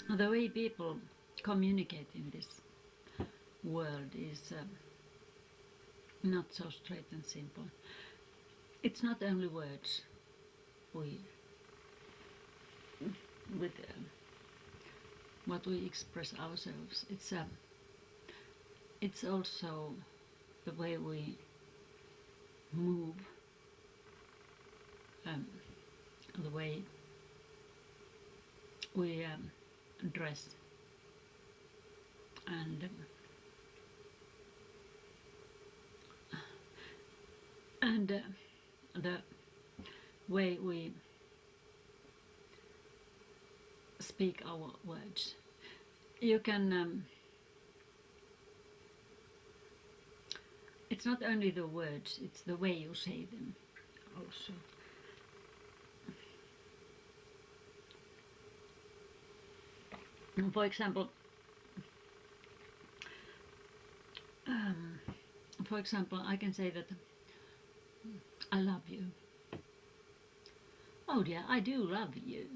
The way people communicate in this world is not so straight and simple. It's not only words with what we express ourselves. It's also the way we move, the way we dress, and the way we speak our words. You can it's not only the words, it's the way you say them also. For example, I can say that I love you. Oh dear, I do love you.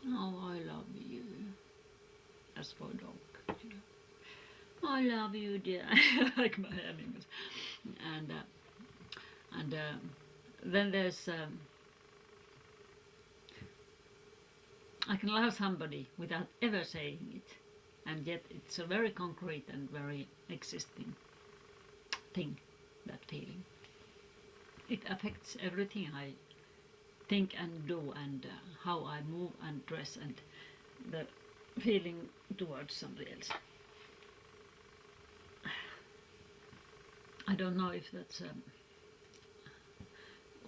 Oh, I love you. As for a dog, you know. I love you, dear. Like my animals. And then there's I can love somebody without ever saying it, and yet it's a very concrete and very existing thing, that feeling. It affects everything I think and do, and how I move and dress, and the feeling towards somebody else. I don't know if that's a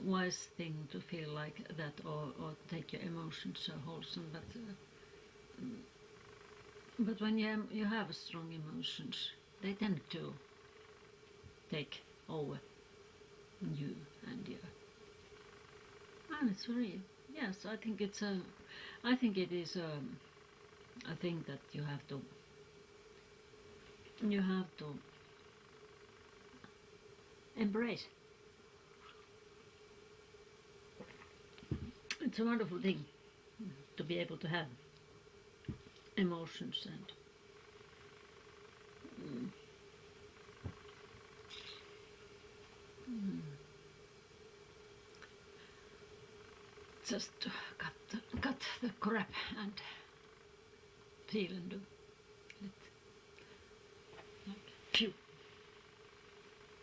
wise thing to feel like that, or take your emotions so wholesome, but when you have strong emotions, they tend to take over you and your. And it's very, yes, I think it is a thing that you have to embrace. It's a wonderful thing to be able to have emotions and just to cut the crap and feel and do it. Like, phew.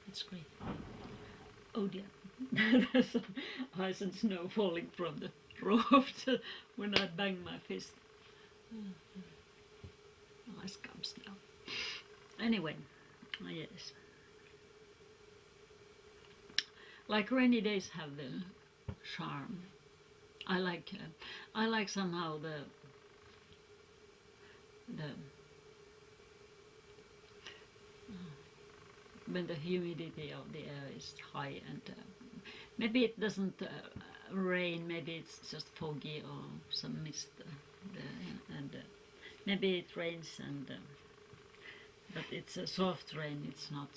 It's great. Oh dear. There's some ice and snow falling from the roof when I bang my fist. Ice comes down. Anyway, yes. Like rainy days have the charm. I like somehow the when the humidity of the air is high, and maybe it doesn't rain, maybe it's just foggy or some mist, and maybe it rains, and but it's a soft rain. It's not.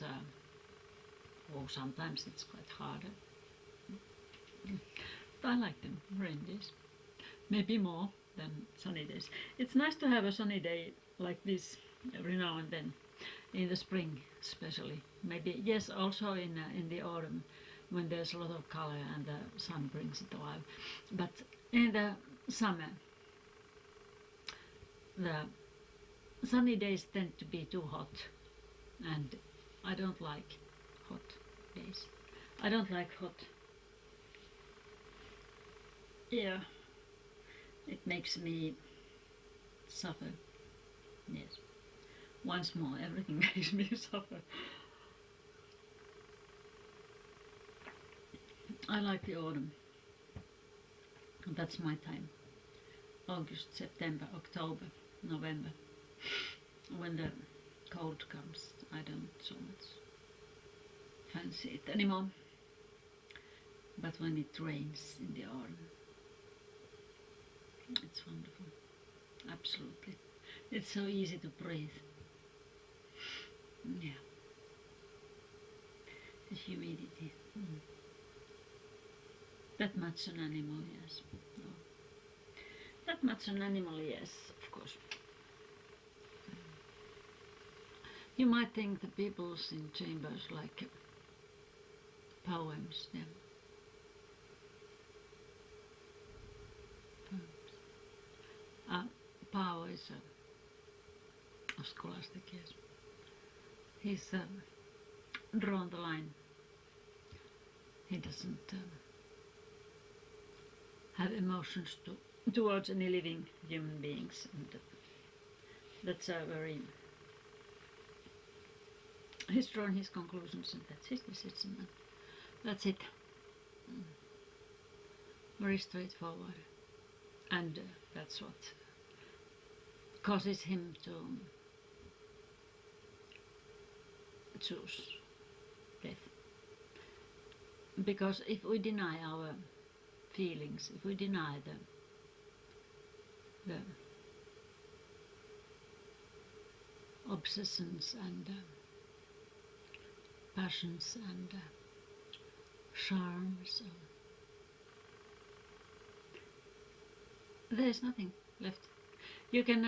Sometimes it's quite harder. But I like them rain days, maybe more than sunny days. It's nice to have a sunny day like this every now and then, in the spring especially. Maybe, yes, also in the autumn, when there's a lot of color and the sun brings it alive. But in the summer, the sunny days tend to be too hot, and I don't like hot days. I don't like hot. Yeah, it makes me suffer. Yes. Once more, everything makes me suffer. I like the autumn. That's my time. August, September, October, November. When the cold comes, I don't so much fancy it anymore. But when it rains in the autumn, it's wonderful. Absolutely. It's so easy to breathe. Yeah. The humidity. That much an animal, yes. No. That much an animal, yes, of course. You might think the peoples in chambers like poems, yeah. Paavo is a scholastic, yes. He's drawn the line. He doesn't have emotions towards any living human beings, and that's a very. He's drawn his conclusions, and that's his decision. And that's it. Very straightforward, and that's what causes him to choose death. Because if we deny our feelings, if we deny the obsessions and passions and charms, there's nothing left. You can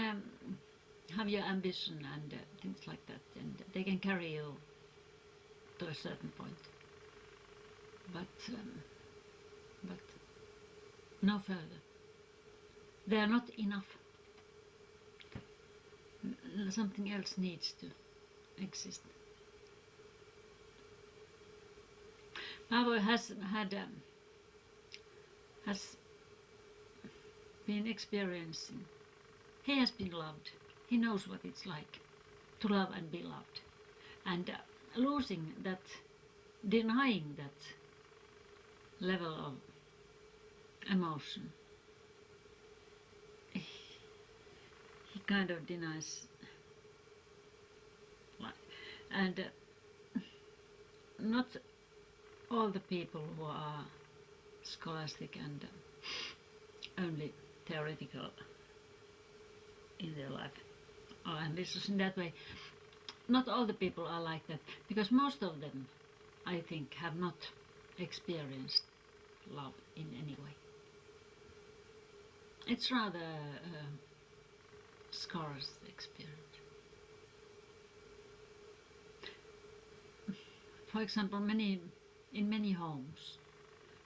have your ambition and things like that, and they can carry you to a certain point, but no further. They are not enough. Something else needs to exist. Paavo has been experiencing. He has been loved. He knows what it's like to love and be loved. And losing that, denying that level of emotion, he kind of denies life. And not all the people who are scholastic and only theoretical in their life are ambitious in that way. Not all the people are like that, because most of them, I think, have not experienced love in any way. It's rather a scarce experience. For example, in many homes,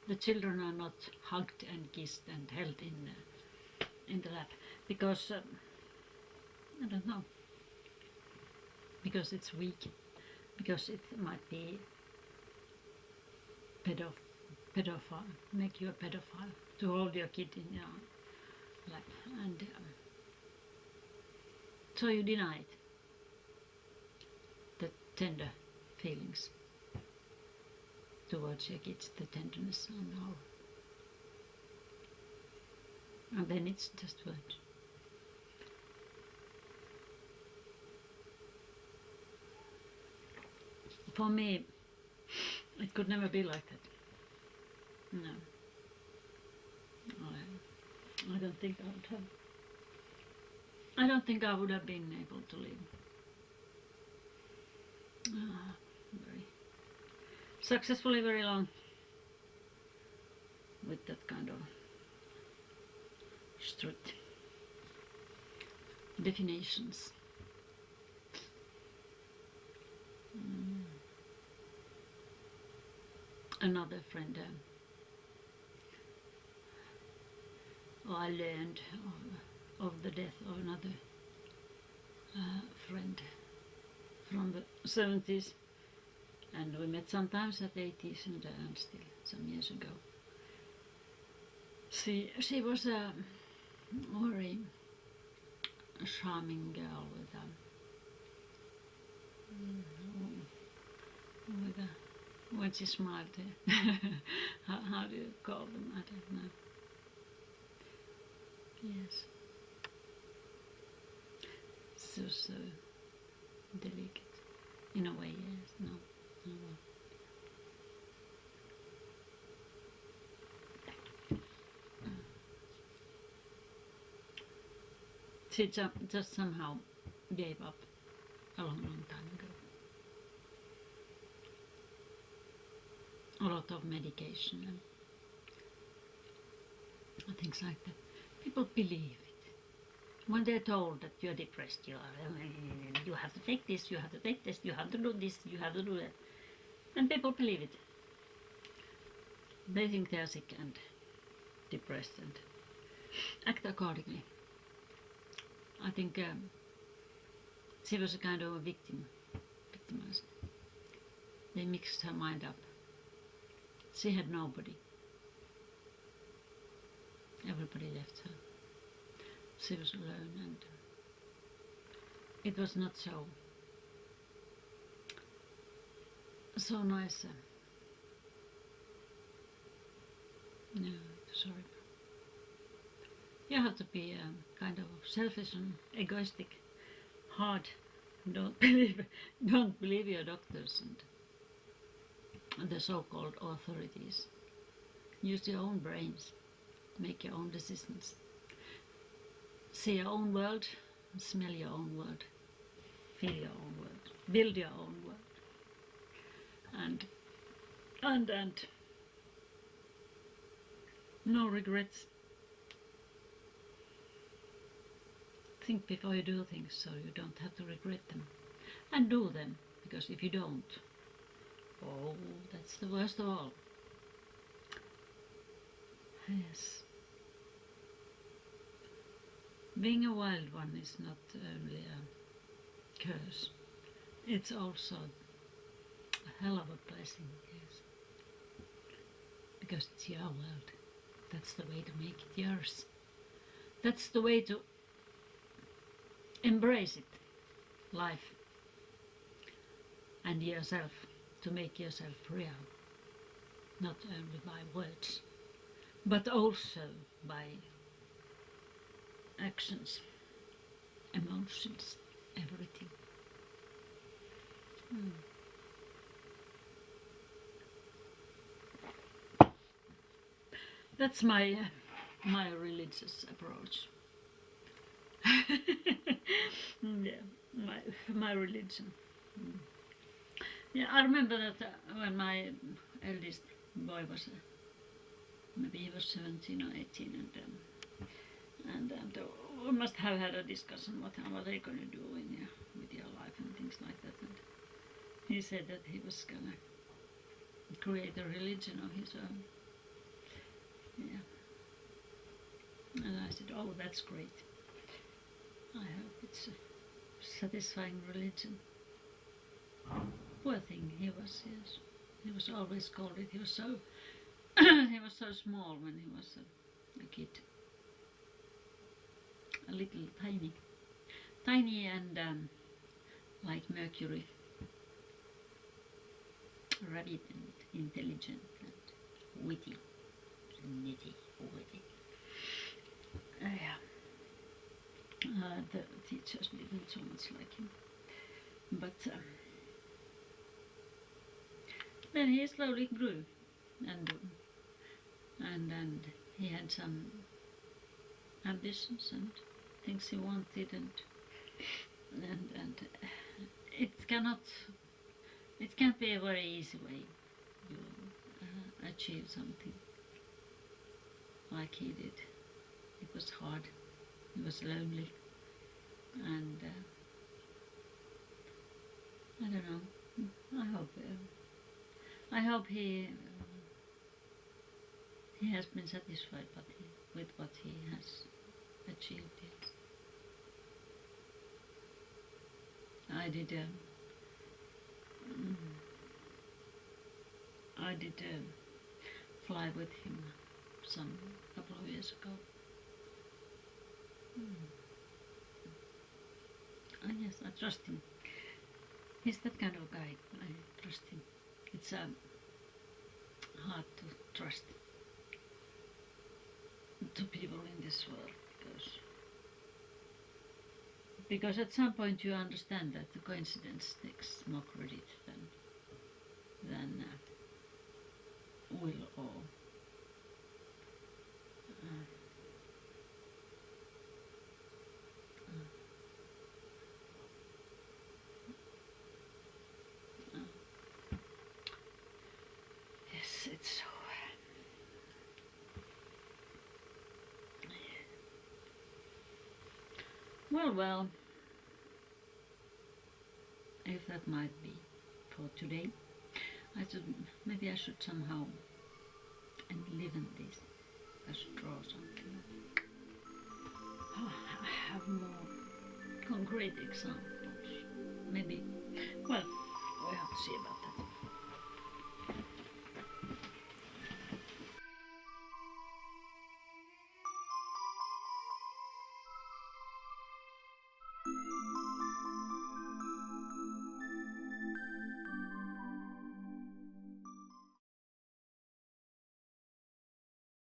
the children are not hugged and kissed and held in the lap because I don't know. Because it's weak. Because it might be pedophile. Make you a pedophile to hold your kid in your lap, and so you deny it. The tender feelings towards your kids, the tenderness and all. And then it's just words. For me, it could never be like that. No. I don't think I would have. I don't think I would have been able to live very successfully very long with that kind of strict definitions. Another friend, I learned of the death of another friend from the 70s, and we met sometimes at 80s and still some years ago. She was a very charming girl with a when she smiled, how do you call them? I don't know. Yes. So delicate. In a way, yes. No. She just somehow gave up a long, long time ago. A lot of medication and things like that. People believe it. When they're told that you're depressed, you have to take this, you have to take this, you have to do this, you have to do that. And people believe it. They think they're sick and depressed and act accordingly. I think she was a kind of a victimized. They mixed her mind up. She had nobody. Everybody left her. She was alone, and it was not so nice. No, sorry. You have to be kind of selfish and egoistic, hard. Don't believe your doctors and the so-called authorities. Use your own brains. Make your own decisions. See your own world, smell your own world, feel your own world, build your own world, and no regrets. Think before you do things so you don't have to regret them, and do them, because if you don't, oh, that's the worst of all. Yes. Being a wild one is not only a curse, it's also a hell of a blessing, yes. Because it's your world. That's the way to make it yours. That's the way to embrace it, life, and yourself, to make yourself real. Not only by words, but also by actions, emotions, everything. That's my religious approach. Yeah, my religion. Yeah, I remember that when my eldest boy was maybe he was 17 or 18, and we must have had a discussion what are they going to do with your life and things like that. And he said that he was gonna create a religion of his own. Yeah. And I said, oh, that's great. I hope it's a satisfying religion. Poor thing, he was, yes. He was always scolded. He was so he was so small when he was a kid. A little tiny and like Mercury, rabbit and intelligent and witty, nitty, witty. Yeah. The teachers didn't so much like him, but then he slowly grew, and he had some ambitions and things he wanted, and it can't be a very easy way to achieve something like he did. It was hard. He was lonely, and I don't know. I hope he has been satisfied with what he has achieved. Yes. I did fly with him some couple of years ago. Yes, I trust him. He's that kind of guy. I trust him. It's hard to trust to people in this world, because at some point you understand that the coincidence takes more credit than will or So well, if that might be for today, maybe I should somehow and live in this. I should draw something. I have more concrete examples. Maybe. Well, we have to see about